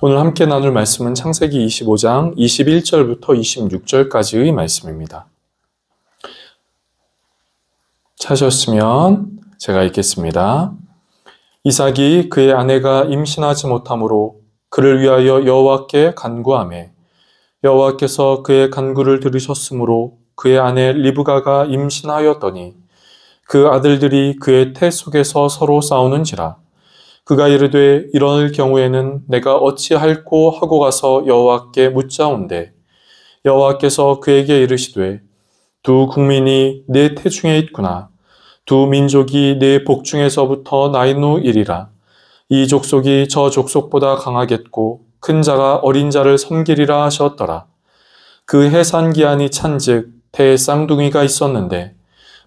오늘 함께 나눌 말씀은 창세기 25장 21절부터 26절까지의 말씀입니다. 찾으셨으면 제가 읽겠습니다. 이삭이 그의 아내가 임신하지 못하므로 그를 위하여 여호와께 간구하매 여호와께서 그의 간구를 들으셨으므로 그의 아내 리브가가 임신하였더니 그 아들들이 그의 태 속에서 서로 싸우는지라. 그가 이르되 이럴 경우에는 내가 어찌할꼬 하고 가서 여호와께 묻자온대. 여호와께서 그에게 이르시되 두 국민이 네 태중에 있구나. 두 민족이 네 복중에서부터 나누이리라. 이 족속이 저 족속보다 강하겠고 큰 자가 어린 자를 섬기리라 하셨더라. 그 해산 기한이 찬즉 태에 쌍둥이가 있었는데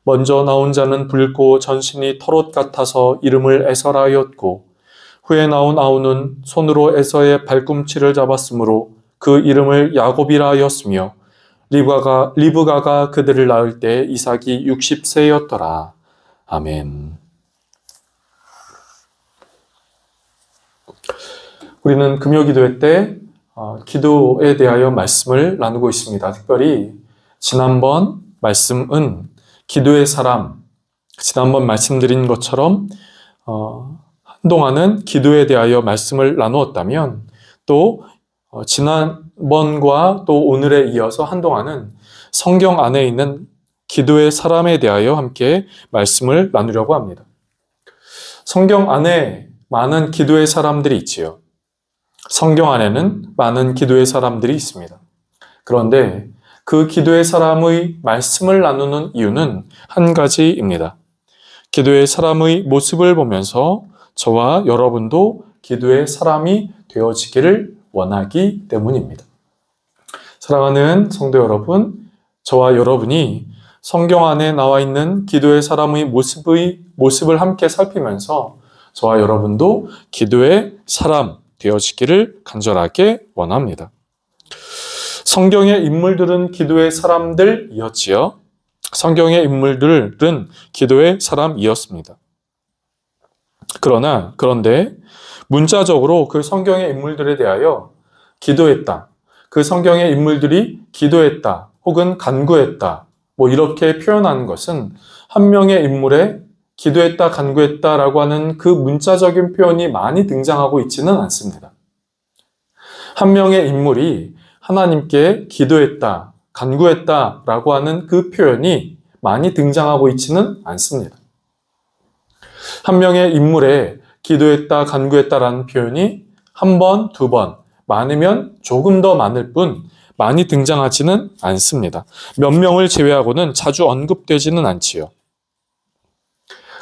먼저 나온 자는 붉고 전신이 털옷 같아서 이름을 에서라였고 후에 나온 아우는 손으로 에서의 발꿈치를 잡았으므로 그 이름을 야곱이라 하였으며 리브가가 그들을 낳을 때 이삭이 60세였더라. 아멘. 우리는 금요기도회 때 기도에 대하여 말씀을 나누고 있습니다. 특별히 지난번 말씀은 기도의 사람, 지난번 말씀드린 것처럼 한동안은 기도에 대하여 말씀을 나누었다면 또 지난번과 또 오늘에 이어서 한동안은 성경 안에 있는 기도의 사람에 대하여 함께 말씀을 나누려고 합니다. 성경 안에 많은 기도의 사람들이 있지요. 성경 안에는 많은 기도의 사람들이 있습니다. 그런데 그 기도의 사람의 말씀을 나누는 이유는 한 가지입니다. 기도의 사람의 모습을 보면서 저와 여러분도 기도의 사람이 되어지기를 원하기 때문입니다. 사랑하는 성도 여러분, 저와 여러분이 성경 안에 나와 있는 기도의 사람의 모습을 함께 살피면서 저와 여러분도 기도의 사람 되어지기를 간절하게 원합니다. 성경의 인물들은 기도의 사람들이었지요. 성경의 인물들은 기도의 사람이었습니다. 그런데 문자적으로 그 성경의 인물들에 대하여 기도했다. 그 성경의 인물들이 기도했다. 혹은 간구했다. 이렇게 표현하는 것은 한 명의 인물에 기도했다, 간구했다라고 하는 그 문자적인 표현이 많이 등장하고 있지는 않습니다. 한 명의 인물이 하나님께 기도했다, 간구했다라고 하는 그 표현이 많이 등장하고 있지는 않습니다. 한 명의 인물에 기도했다, 간구했다라는 표현이 한 번, 두 번, 많으면 조금 더 많을 뿐 많이 등장하지는 않습니다. 몇 명을 제외하고는 자주 언급되지는 않지요.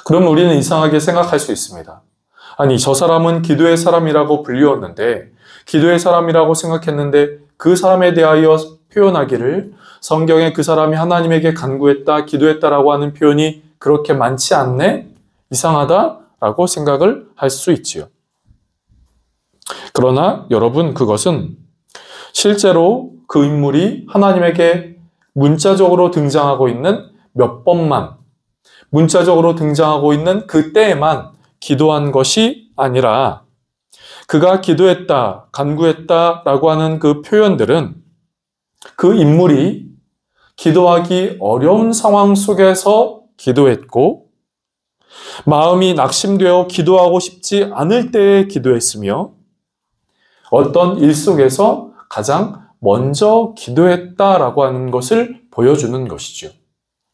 그럼 우리는 이상하게 생각할 수 있습니다. 아니, 저 사람은 기도의 사람이라고 불리웠는데, 기도의 사람이라고 생각했는데 그 사람에 대하여 표현하기를 성경에 그 사람이 하나님에게 간구했다, 기도했다라고 하는 표현이 그렇게 많지 않네? 이상하다라고 생각을 할 수 있지요. 그러나 여러분, 그것은 실제로 그 인물이 하나님에게 문자적으로 등장하고 있는 몇 번만, 문자적으로 등장하고 있는 그때에만 기도한 것이 아니라 그가 기도했다, 간구했다라고 하는 그 표현들은 그 인물이 기도하기 어려운 상황 속에서 기도했고 마음이 낙심되어 기도하고 싶지 않을 때에 기도했으며 어떤 일 속에서 가장 먼저 기도했다라고 하는 것을 보여주는 것이죠.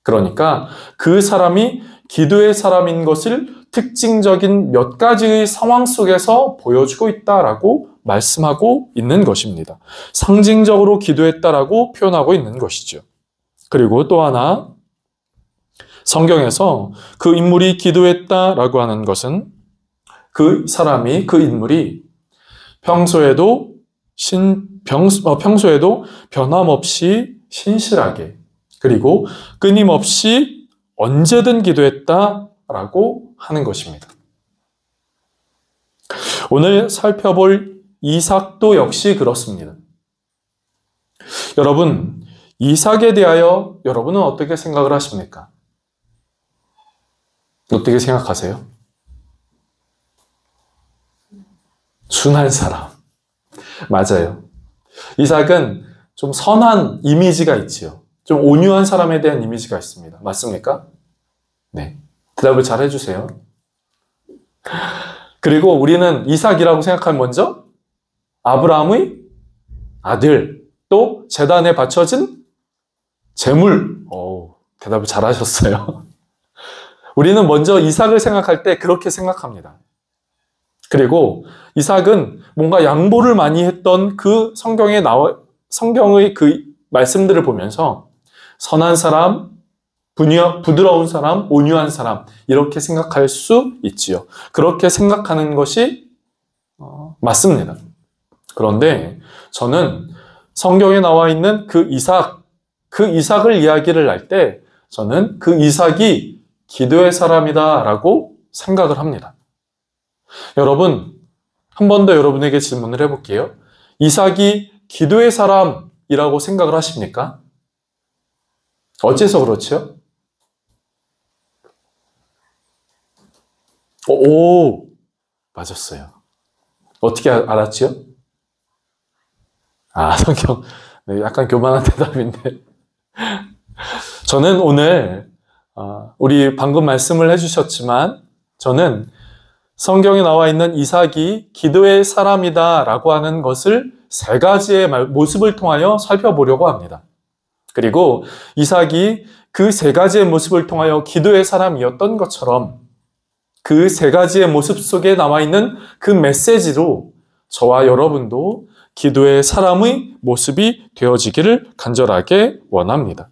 그러니까 그 사람이 기도의 사람인 것을 특징적인 몇 가지의 상황 속에서 보여주고 있다라고 말씀하고 있는 것입니다. 상징적으로 기도했다라고 표현하고 있는 것이죠. 그리고 또 하나, 성경에서 그 인물이 기도했다라고 하는 것은 그 사람이, 그 인물이 평소에도 변함없이 신실하게 그리고 끊임없이 언제든 기도했다라고 하는 것입니다. 오늘 살펴볼 이삭도 역시 그렇습니다. 여러분, 이삭에 대하여 여러분은 어떻게 생각을 하십니까? 어떻게 생각하세요? 순한 사람. 맞아요. 이삭은 좀 선한 이미지가 있지요. 좀 온유한 사람에 대한 이미지가 있습니다. 맞습니까? 네. 대답을 잘 해주세요. 그리고 우리는 이삭이라고 생각하면 먼저 아브라함의 아들, 또 제단에 바쳐진 제물. 대답을 잘 하셨어요. 우리는 먼저 이삭을 생각할 때 그렇게 생각합니다. 그리고 이삭은 뭔가 양보를 많이 했던 그 성경의 그 말씀들을 보면서 선한 사람, 부드러운 사람, 온유한 사람 이렇게 생각할 수 있지요. 그렇게 생각하는 것이 맞습니다. 그런데 저는 성경에 나와 있는 그 이삭을 이야기를 할 때 저는 그 이삭이 기도의 사람이다 라고 생각을 합니다. 여러분, 한 번 더 여러분에게 질문을 해볼게요. 이삭이 기도의 사람이라고 생각을 하십니까? 어째서 그렇죠? 오, 맞았어요. 어떻게 알았지요? 성경. 네, 약간 교만한 대답인데. 저는 오늘, 우리 방금 말씀을 해주셨지만, 저는 성경에 나와 있는 이삭이 기도의 사람이다 라고 하는 것을 세 가지의 모습을 통하여 살펴보려고 합니다. 그리고 이삭이 그 세 가지의 모습을 통하여 기도의 사람이었던 것처럼 그 세 가지의 모습 속에 나와 있는 그 메시지로 저와 여러분도 기도의 사람의 모습이 되어지기를 간절하게 원합니다.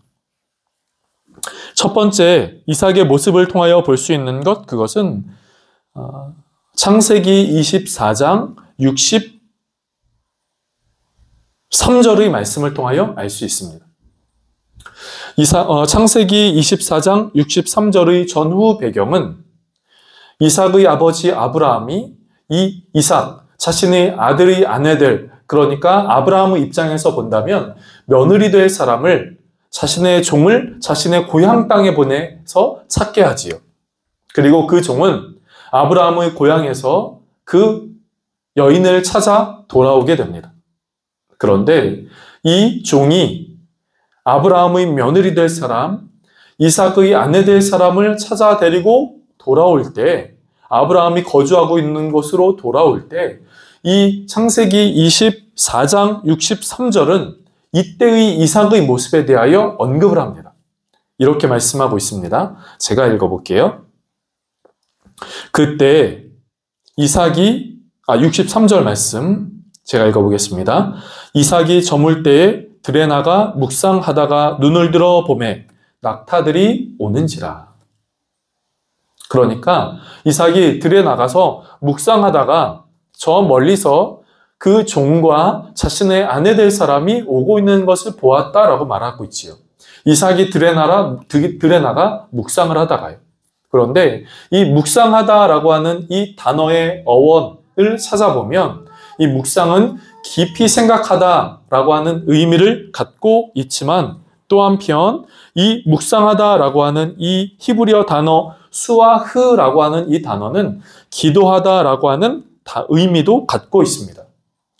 첫 번째, 이삭의 모습을 통하여 볼 수 있는 그것은 창세기 24장 63절의 말씀을 통하여 알 수 있습니다. 창세기 24장 63절의 전후 배경은 이삭의 아버지 아브라함이 이 이삭, 자신의 아들의 아내들, 그러니까 아브라함의 입장에서 본다면 며느리 될 사람을 자신의 종을 자신의 고향 땅에 보내서 찾게 하지요. 그리고 그 종은 아브라함의 고향에서 그 여인을 찾아 돌아오게 됩니다. 그런데 이 종이 아브라함의 며느리 될 사람, 이삭의 아내 될 사람을 찾아 데리고 돌아올 때, 아브라함이 거주하고 있는 곳으로 돌아올 때, 이 창세기 24장 63절은 이때의 이삭의 모습에 대하여 언급을 합니다. 이렇게 말씀하고 있습니다. 제가 읽어볼게요. 그때 이삭이 63절 말씀 제가 읽어보겠습니다. 이삭이 저물 때에 들에 나가 묵상하다가 눈을 들어 보매 낙타들이 오는지라. 그러니까 이삭이 들에 나가서 묵상하다가 저 멀리서 그 종과 자신의 아내 될 사람이 오고 있는 것을 보았다라고 말하고 있지요. 이삭이 들에 나가 묵상을 하다가요. 그런데 이 묵상하다라고 하는 이 단어의 어원을 찾아보면 이 묵상은 깊이 생각하다라고 하는 의미를 갖고 있지만 또 한편 이 묵상하다라고 하는 이 히브리어 단어 수아흐라고 하는 이 단어는 기도하다라고 하는 의미도 갖고 있습니다.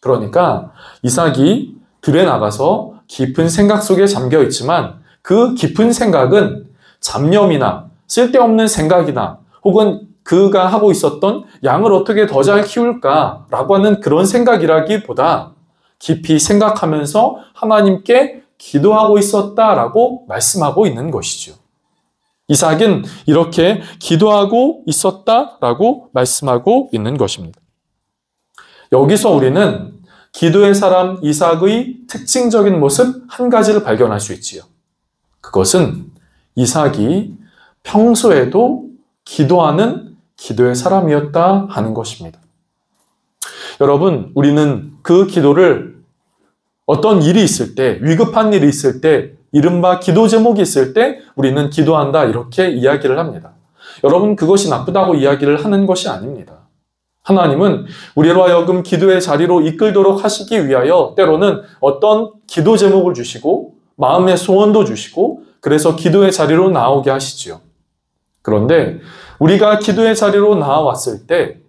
그러니까 이삭이 들에 나가서 깊은 생각 속에 잠겨 있지만 그 깊은 생각은 잡념이나 쓸데없는 생각이나 혹은 그가 하고 있었던 양을 어떻게 더 잘 키울까라고 하는 그런 생각이라기보다 깊이 생각하면서 하나님께 기도하고 있었다라고 말씀하고 있는 것이죠. 이삭은 이렇게 기도하고 있었다라고 말씀하고 있는 것입니다. 여기서 우리는 기도의 사람 이삭의 특징적인 모습 한 가지를 발견할 수 있지요. 그것은 이삭이 평소에도 기도하는 기도의 사람이었다 하는 것입니다. 여러분, 우리는 그 기도를 어떤 일이 있을 때, 위급한 일이 있을 때, 이른바 기도 제목이 있을 때 우리는 기도한다 이렇게 이야기를 합니다. 여러분, 그것이 나쁘다고 이야기를 하는 것이 아닙니다. 하나님은 우리로 하여금 기도의 자리로 이끌도록 하시기 위하여 때로는 어떤 기도 제목을 주시고 마음의 소원도 주시고 그래서 기도의 자리로 나오게 하시지요. 그런데 우리가 기도의 자리로 나왔을 때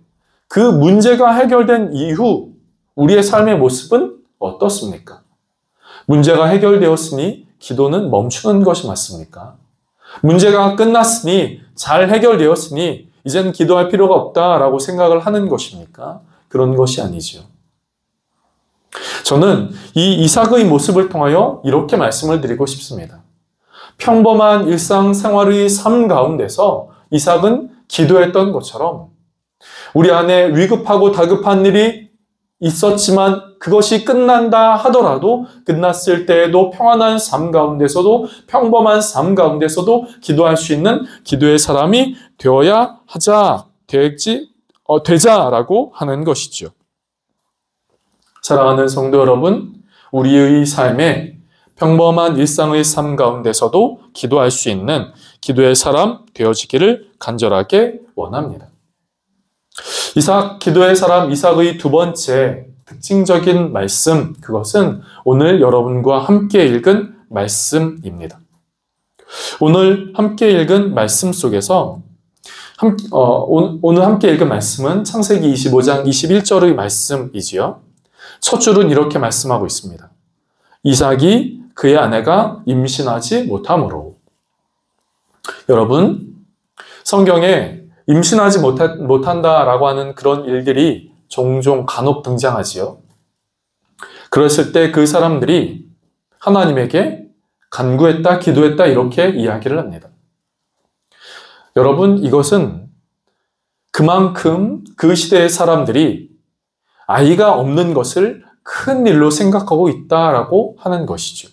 그 문제가 해결된 이후 우리의 삶의 모습은 어떻습니까? 문제가 해결되었으니 기도는 멈추는 것이 맞습니까? 문제가 끝났으니, 잘 해결되었으니 이제는 기도할 필요가 없다라고 생각을 하는 것입니까? 그런 것이 아니죠. 저는 이 이삭의 모습을 통하여 이렇게 말씀을 드리고 싶습니다. 평범한 일상생활의 삶 가운데서 이삭은 기도했던 것처럼 우리 안에 위급하고 다급한 일이 있었지만 그것이 끝난다 하더라도 끝났을 때에도 평안한 삶 가운데서도 평범한 삶 가운데서도 기도할 수 있는 기도의 사람이 되어야 되자라고 하는 것이죠. 사랑하는 성도 여러분, 우리의 삶에 평범한 일상의 삶 가운데서도 기도할 수 있는 기도의 사람 되어지기를 간절하게 원합니다. 기도의 사람 이삭의 두 번째 특징적인 말씀, 그것은 오늘 여러분과 함께 읽은 말씀입니다. 오늘 함께 읽은 말씀 속에서 오늘 함께 읽은 말씀은 창세기 25장 21절의 말씀이지요. 첫 줄은 이렇게 말씀하고 있습니다. 이삭이 그의 아내가 임신하지 못함으로. 여러분, 성경에 임신하지 못한다라고 하는 그런 일들이 종종 간혹 등장하지요. 그랬을 때 그 사람들이 하나님에게 간구했다, 기도했다 이렇게 이야기를 합니다. 여러분, 이것은 그만큼 그 시대의 사람들이 아이가 없는 것을 큰 일로 생각하고 있다라고 하는 것이죠.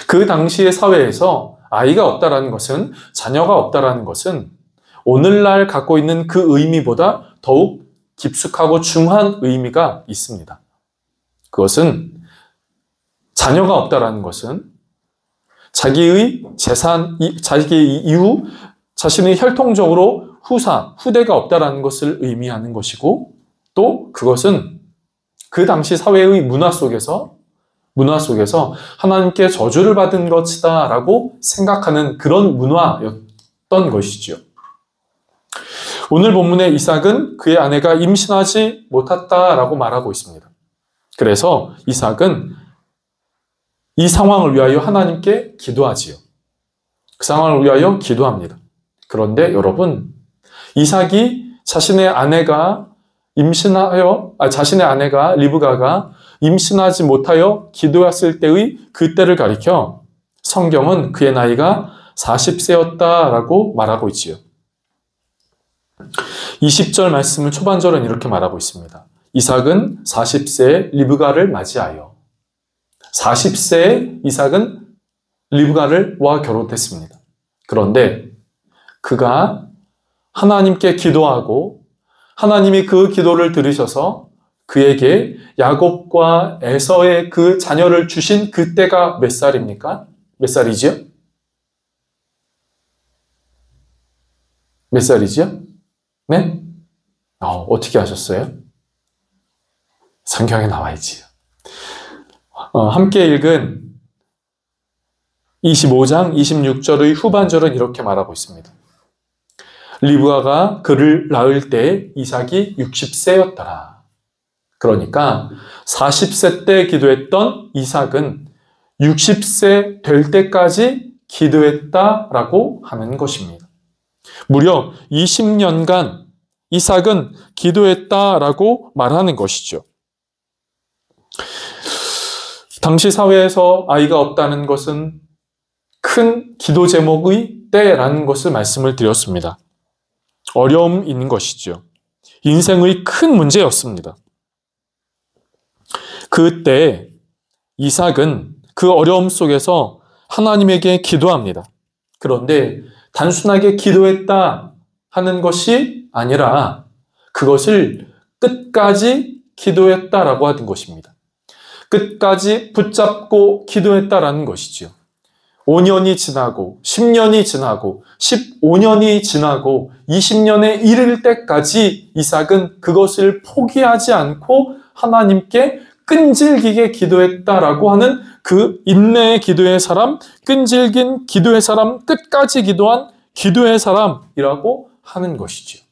그 당시의 사회에서 아이가 없다라는 것은, 자녀가 없다라는 것은 오늘날 갖고 있는 그 의미보다 더욱 깊숙하고 중한 의미가 있습니다. 그것은 자녀가 없다라는 것은 자기의 재산, 자기의 이후 자신의 혈통적으로 후대가 없다라는 것을 의미하는 것이고, 또 그것은 그 당시 사회의 문화 속에서 하나님께 저주를 받은 것이다라고 생각하는 그런 문화였던 것이죠. 오늘 본문의 이삭은 그의 아내가 임신하지 못했다라고 말하고 있습니다. 그래서 이삭은 이 상황을 위하여 하나님께 기도하지요. 그 상황을 위하여 기도합니다. 그런데 여러분, 이삭이 자신의 아내가 리브가가 임신하지 못하여 기도했을 때의 그때를 가리켜 성경은 그의 나이가 40세였다라고 말하고 있지요. 20절 말씀을 초반절은 이렇게 말하고 있습니다. 이삭은 40세에 리브가를 맞이하여 40세에 이삭은 리브가와 결혼했습니다. 그런데 그가 하나님께 기도하고 하나님이 그 기도를 들으셔서 그에게 야곱과 에서의 그 자녀를 주신 그때가 몇 살입니까? 몇 살이죠? 몇 살이죠? 네? 어떻게 하셨어요? 성경에 나와 있지요. 함께 읽은 25장 26절의 후반절은 이렇게 말하고 있습니다. 리브가가 그를 낳을 때 이삭이 60세였더라. 그러니까 40세 때 기도했던 이삭은 60세 될 때까지 기도했다라고 하는 것입니다. 무려 20년간 이삭은 기도했다라고 말하는 것이죠. 당시 사회에서 아이가 없다는 것은 큰 기도 제목의 때라는 것을 말씀을 드렸습니다. 어려움인 것이죠. 인생의 큰 문제였습니다. 그때 이삭은 그 어려움 속에서 하나님에게 기도합니다. 그런데 단순하게 기도했다 하는 것이 아니라 그것을 끝까지 기도했다라고 하는 것입니다. 끝까지 붙잡고 기도했다라는 것이지요. 5년이 지나고 10년이 지나고 15년이 지나고 20년에 이를 때까지 이삭은 그것을 포기하지 않고 하나님께 끈질기게 기도했다라고 하는 그 인내의 기도의 사람, 끈질긴 기도의 사람, 끝까지 기도한 기도의 사람이라고 하는 것이지요.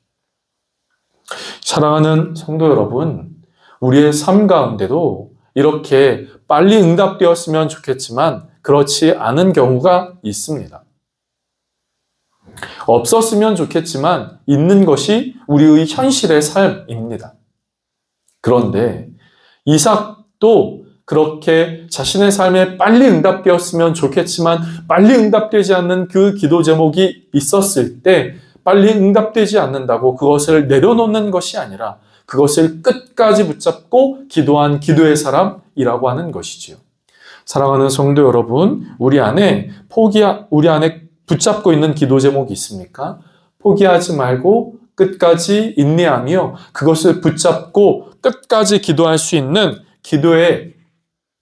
사랑하는 성도 여러분, 우리의 삶 가운데도 이렇게 빨리 응답되었으면 좋겠지만 그렇지 않은 경우가 있습니다. 없었으면 좋겠지만 있는 것이 우리의 현실의 삶입니다. 그런데 이삭도 그렇게 자신의 삶에 빨리 응답되었으면 좋겠지만 빨리 응답되지 않는 그 기도 제목이 있었을 때 빨리 응답되지 않는다고 그것을 내려놓는 것이 아니라 그것을 끝까지 붙잡고 기도한 기도의 사람이라고 하는 것이지요. 사랑하는 성도 여러분, 우리 안에 붙잡고 있는 기도 제목이 있습니까? 포기하지 말고 끝까지 인내하며 그것을 붙잡고 끝까지 기도할 수 있는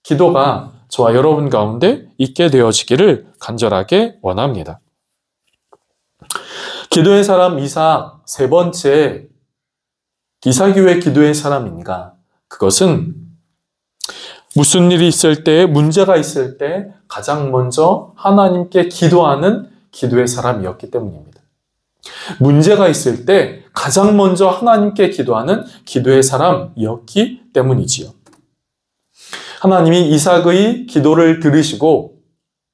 기도가 저와 여러분 가운데 있게 되어지기를 간절하게 원합니다. 기도의 사람 이삭, 세 번째, 이삭이 왜 기도의 사람인가? 그것은 무슨 일이 있을 때, 문제가 있을 때 가장 먼저 하나님께 기도하는 기도의 사람이었기 때문입니다. 문제가 있을 때 가장 먼저 하나님께 기도하는 기도의 사람이었기 때문이지요. 하나님이 이삭의 기도를 들으시고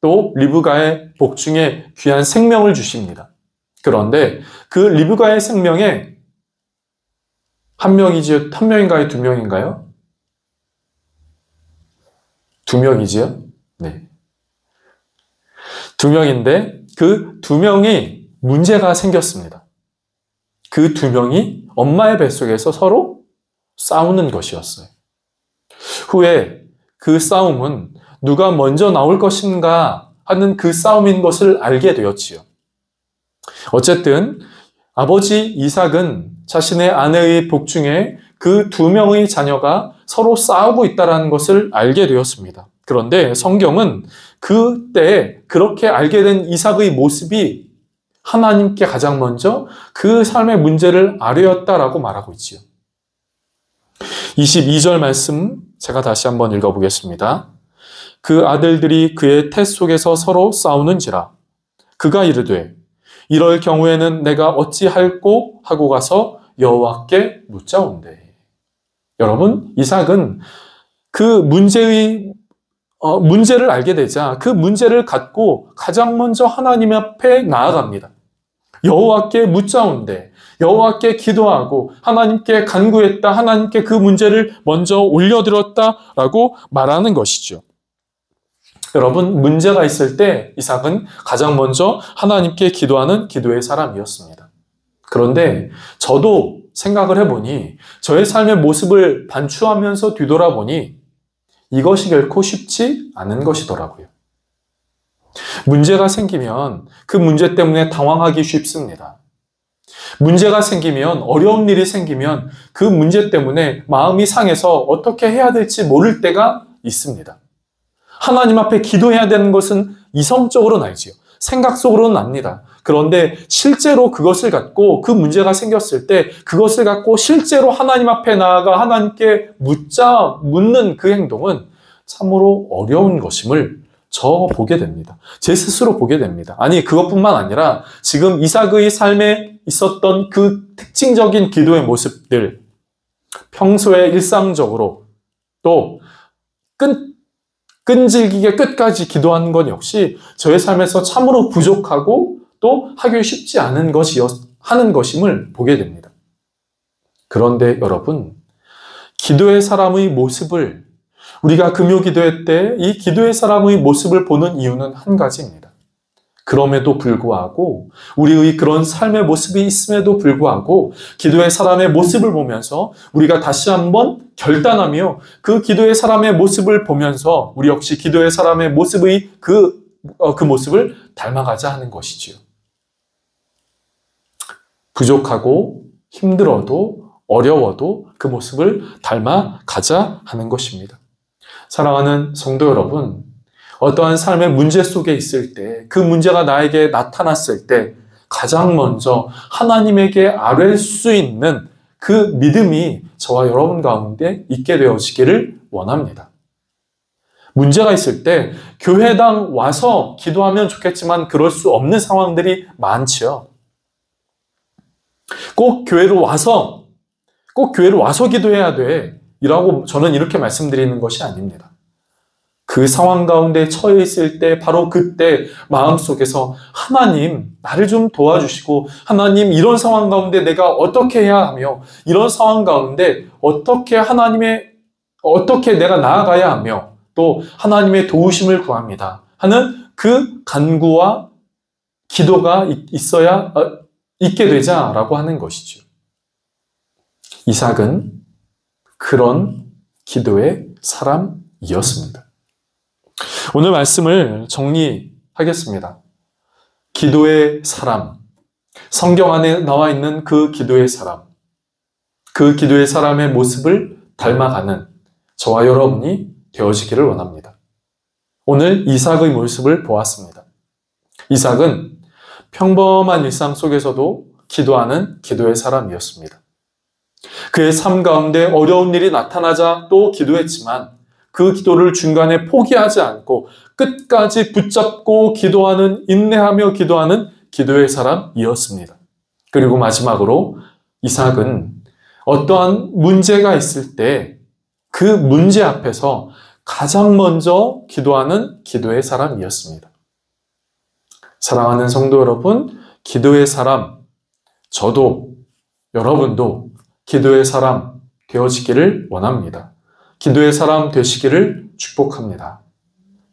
또 리브가의 복중에 귀한 생명을 주십니다. 그런데 그 리브가의 생명에 한 명인가요? 두 명인가요? 두 명이지요? 네. 두 명인데 그 두 명이 문제가 생겼습니다. 그 두 명이 엄마의 뱃속에서 서로 싸우는 것이었어요. 후에 그 싸움은 누가 먼저 나올 것인가 하는 그 싸움인 것을 알게 되었지요. 어쨌든 아버지 이삭은 자신의 아내의 복중에 그 두 명의 자녀가 서로 싸우고 있다는 것을 알게 되었습니다. 그런데 성경은 그때 그렇게 알게 된 이삭의 모습이 하나님께 가장 먼저 그 삶의 문제를 아뢰었다라고 말하고 있지요. 22절 말씀 제가 다시 한번 읽어보겠습니다. 그 아들들이 그의 태 속에서 서로 싸우는지라 그가 이르되 이럴 경우에는 내가 어찌할꼬 하고 가서 여호와께 묻자온대. 여러분, 이삭은 그 문제를 알게 되자 그 문제를 갖고 가장 먼저 하나님 앞에 나아갑니다. 여호와께 묻자온대. 여호와께 기도하고 하나님께 간구했다. 하나님께 그 문제를 먼저 올려드렸다라고 말하는 것이죠. 여러분, 문제가 있을 때 이삭은 가장 먼저 하나님께 기도하는 기도의 사람이었습니다. 그런데 저도 생각을 해보니 저의 삶의 모습을 반추하면서 뒤돌아보니 이것이 결코 쉽지 않은 것이더라고요. 문제가 생기면 그 문제 때문에 당황하기 쉽습니다. 문제가 생기면, 어려운 일이 생기면 그 문제 때문에 마음이 상해서 어떻게 해야 될지 모를 때가 있습니다. 하나님 앞에 기도해야 되는 것은 이성적으로는 알지요. 생각 속으로는 압니다. 그런데 실제로 그것을 갖고 그 문제가 생겼을 때 그것을 갖고 실제로 하나님 앞에 나아가 하나님께 묻는 그 행동은 참으로 어려운 것임을 저 보게 됩니다. 제 스스로 보게 됩니다. 아니, 그것뿐만 아니라 지금 이삭의 삶에 있었던 그 특징적인 기도의 모습들, 평소에 일상적으로 또 끈질기게 끝까지 기도하는 것 역시 저의 삶에서 참으로 부족하고 또 하기 쉽지 않은 하는 것임을 보게 됩니다. 그런데 여러분, 기도의 사람의 모습을 우리가 금요 기도회 때 이 기도의 사람의 모습을 보는 이유는 한 가지입니다. 그럼에도 불구하고 우리의 그런 삶의 모습이 있음에도 불구하고 기도의 사람의 모습을 보면서 우리가 다시 한번 결단하며 그 기도의 사람의 모습을 보면서 우리 역시 기도의 사람의 모습의 그 모습을 닮아가자 하는 것이지요. 부족하고 힘들어도 어려워도 그 모습을 닮아가자 하는 것입니다. 사랑하는 성도 여러분, 어떠한 삶의 문제 속에 있을 때, 그 문제가 나에게 나타났을 때 가장 먼저 하나님에게 아뢰 수 있는 그 믿음이 저와 여러분 가운데 있게 되어지기를 원합니다. 문제가 있을 때 교회당 와서 기도하면 좋겠지만 그럴 수 없는 상황들이 많지요. 꼭 교회로 와서 기도해야 돼. 이라고 저는 이렇게 말씀드리는 것이 아닙니다. 그 상황 가운데 처해 있을 때 바로 그때 마음속에서 하나님 나를 좀 도와주시고 하나님 이런 상황 가운데 내가 어떻게 해야 하며 이런 상황 가운데 어떻게 내가 나아가야 하며 또 하나님의 도우심을 구합니다 하는 그 간구와 기도가 있게 되자라고 하는 것이죠. 이삭은 그런 기도의 사람이었습니다. 오늘 말씀을 정리하겠습니다. 기도의 사람, 성경 안에 나와 있는 그 기도의 사람, 그 기도의 사람의 모습을 닮아가는 저와 여러분이 되어지기를 원합니다. 오늘 이삭의 모습을 보았습니다. 이삭은 평범한 일상 속에서도 기도하는 기도의 사람이었습니다. 그의 삶 가운데 어려운 일이 나타나자 또 기도했지만 그 기도를 중간에 포기하지 않고 끝까지 붙잡고 기도하는, 인내하며 기도하는 기도의 사람이었습니다. 그리고 마지막으로 이삭은 어떠한 문제가 있을 때 그 문제 앞에서 가장 먼저 기도하는 기도의 사람이었습니다. 사랑하는 성도 여러분, 기도의 사람, 저도 여러분도 기도의 사람 되어지기를 원합니다. 기도의 사람 되시기를 축복합니다.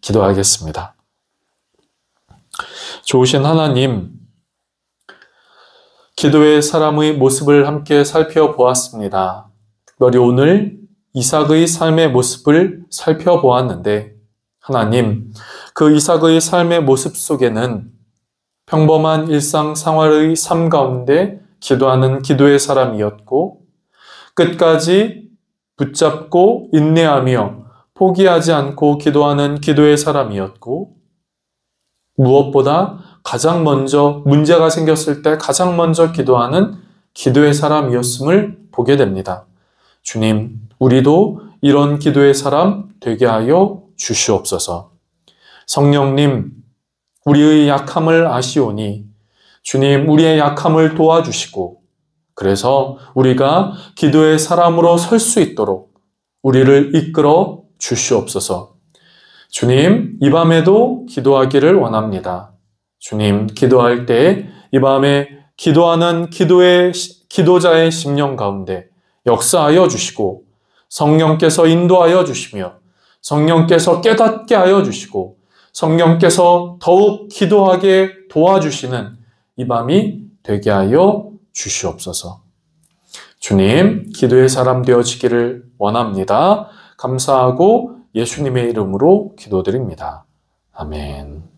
기도하겠습니다. 좋으신 하나님, 기도의 사람의 모습을 함께 살펴보았습니다. 특별히 오늘 이삭의 삶의 모습을 살펴보았는데 하나님, 그 이삭의 삶의 모습 속에는 평범한 일상생활의 삶 가운데 기도하는 기도의 사람이었고 끝까지 붙잡고 인내하며 포기하지 않고 기도하는 기도의 사람이었고 무엇보다 가장 먼저 문제가 생겼을 때 가장 먼저 기도하는 기도의 사람이었음을 보게 됩니다. 주님, 우리도 이런 기도의 사람 되게 하여 주시옵소서. 성령님, 우리의 약함을 아시오니 주님, 우리의 약함을 도와주시고 그래서 우리가 기도의 사람으로 설 수 있도록 우리를 이끌어 주시옵소서. 주님, 이 밤에도 기도하기를 원합니다. 주님, 기도할 때 이 밤에 기도하는 기도자의 심령 가운데 역사하여 주시고 성령께서 인도하여 주시며 성령께서 깨닫게 하여 주시고 성령께서 더욱 기도하게 도와주시는 이 밤이 되게 하여 주시옵소서. 주님, 기도의 사람 되어지기를 원합니다. 감사하고 예수님의 이름으로 기도드립니다. 아멘.